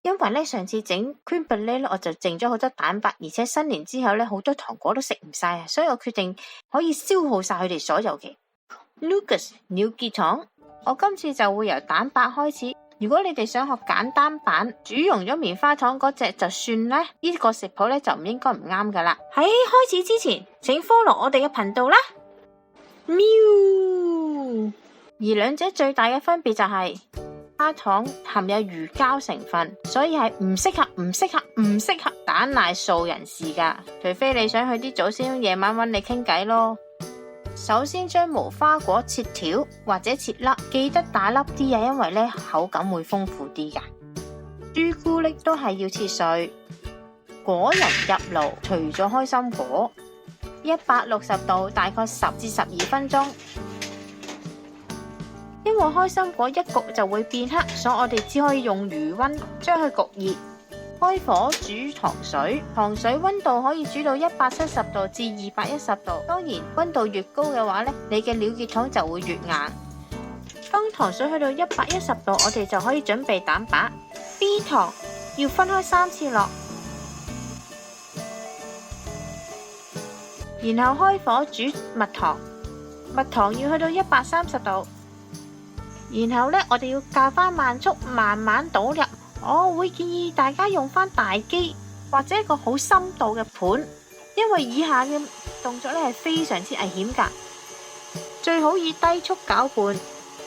因為咧上次整 crème brûlée咧，我就剩咗好多蛋白，而且新年之後咧好多糖果都食唔晒啊，所以我決定可以消耗晒佢哋所有嘅。Nougat 鳥結糖，我今次就會由蛋白開始。如果你哋想學簡單版，煮溶咗棉花糖嗰隻就算啦，呢個食譜咧就唔應該唔啱噶啦。喺開始之前，請 follow 我哋嘅頻道啦。喵！而兩者最大嘅分別就係花糖含有魚膠成分，所以係唔適合蛋奶素人士噶，除非你想去啲祖先夜晚揾你傾偈咯。首先將無花果切條或者切粒，記得大粒啲啊，因為咧口感會豐富啲噶。朱古力都係要切碎。果仁入爐，除咗開心果，160度大概10至12分鐘。因為開心果一焗就會變黑，所以我哋只可以用餘溫將佢焗熱。開火煮糖水，糖水溫度可以煮到170度至210度。當然溫度越高嘅話咧，你嘅鳥結糖就會越硬。當糖水去到110度，我哋就可以準備蛋白。B 糖要分開3次落，然後開火煮蜜糖，蜜糖要去到130度，然後咧我哋要較翻慢速，慢慢倒入。我會建議大家用翻大機或者一個好深度嘅盤，因為以下嘅動作咧係非常之危險噶。最好以低速攪拌，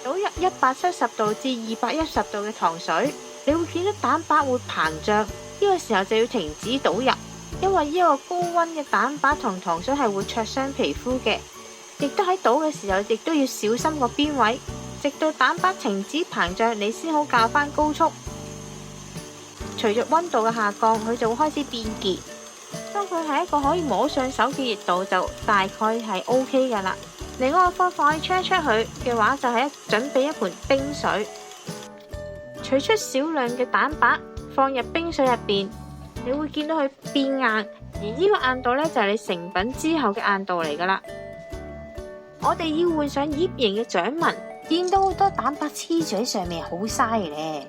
倒入170度至210度嘅糖水，你會見到蛋白會膨脹，呢個時候就要停止倒入，因為呢個高溫嘅蛋白同糖水係會灼傷皮膚嘅。亦都喺倒嘅時候，亦都要小心個邊位，直到蛋白停止膨脹，你先好較翻高速。隨着溫度嘅下降，佢就會開始變結。當佢係一個可以摸上手嘅熱度，就大概係 OK 噶啦。另外一個方法可以 check 佢嘅話，就係準備一盆冰水，取出少量嘅蛋白放入冰水入邊，你會見到佢變硬，而呢個硬度呢，就係你成品之後嘅硬度嚟噶啦。我哋要換上醃形嘅掌紋，見到好多蛋白黐住喺上面，好嘥咧。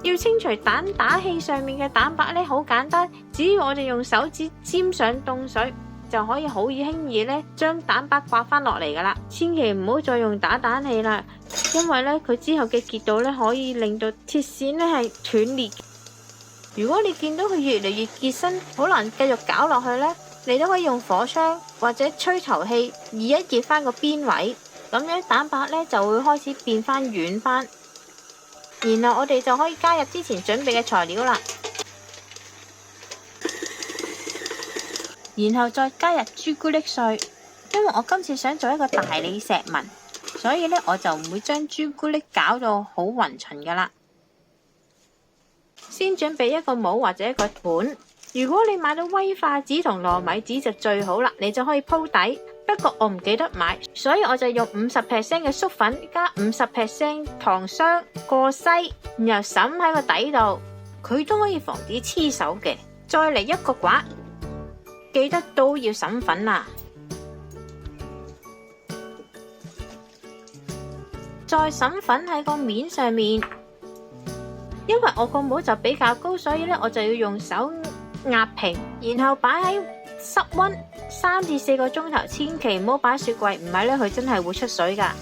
要清除蛋打器上面嘅蛋白呢，好簡單，只要我哋用手指沾上凍水，就可以好輕易呢將蛋白刮翻落嚟噶啦。千祈唔好再用打蛋器啦，因為呢，佢之後嘅結度呢，可以令到鐵線呢係斷裂。如果你見到佢越嚟越結身，好難繼續搞落去呢，你都可以用火槍或者吹頭器熱一熱翻個邊位，咁樣蛋白呢就會開始變翻軟翻。然後我哋就可以加入之前準備嘅材料啦，然後再加入朱古力碎。因為我今次想做一個大理石紋，所以呢我就唔會將朱古力搞到好勻勻噶啦。先準備一個模或者一個盤，如果你買到威化紙同糯米紙就最好啦，你就可以鋪底。不過我唔記得買，所以我就用50% 嘅粟粉加50% 糖霜過篩，然後滲喺個底度，佢都可以防止黐手嘅。再嚟一個刮，記得都要滲粉啦。再滲粉喺個面上面，因為我個模就比較高，所以呢我就要用手壓平，然後擺喺室溫3至4個鐘頭，千祈唔好擺雪櫃，唔係咧佢真係會出水噶。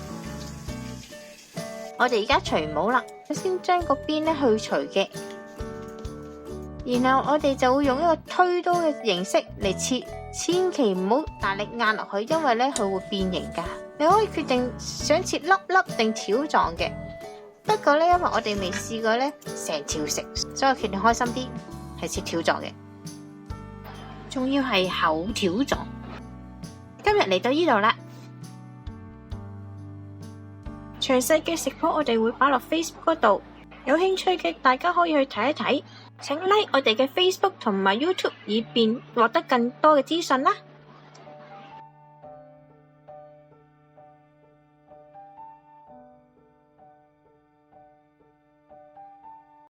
我哋而家除模啦，先將個邊咧去除嘅，然後我哋就會用一個推刀嘅形式嚟切，千祈唔好大力壓落去，因為咧佢會變形噶。你可以決定想切粒粒定條狀嘅，不過咧因為我哋未試過咧成條食，所以我決定開心啲係切條狀嘅。仲要係厚條狀。今日嚟到呢度啦，詳細嘅食譜我哋會擺落 Facebook 嗰度，有興趣嘅大家可以去睇一睇。請 like 我哋嘅 Facebook 同埋 YouTube， 以便獲得更多嘅資訊啦。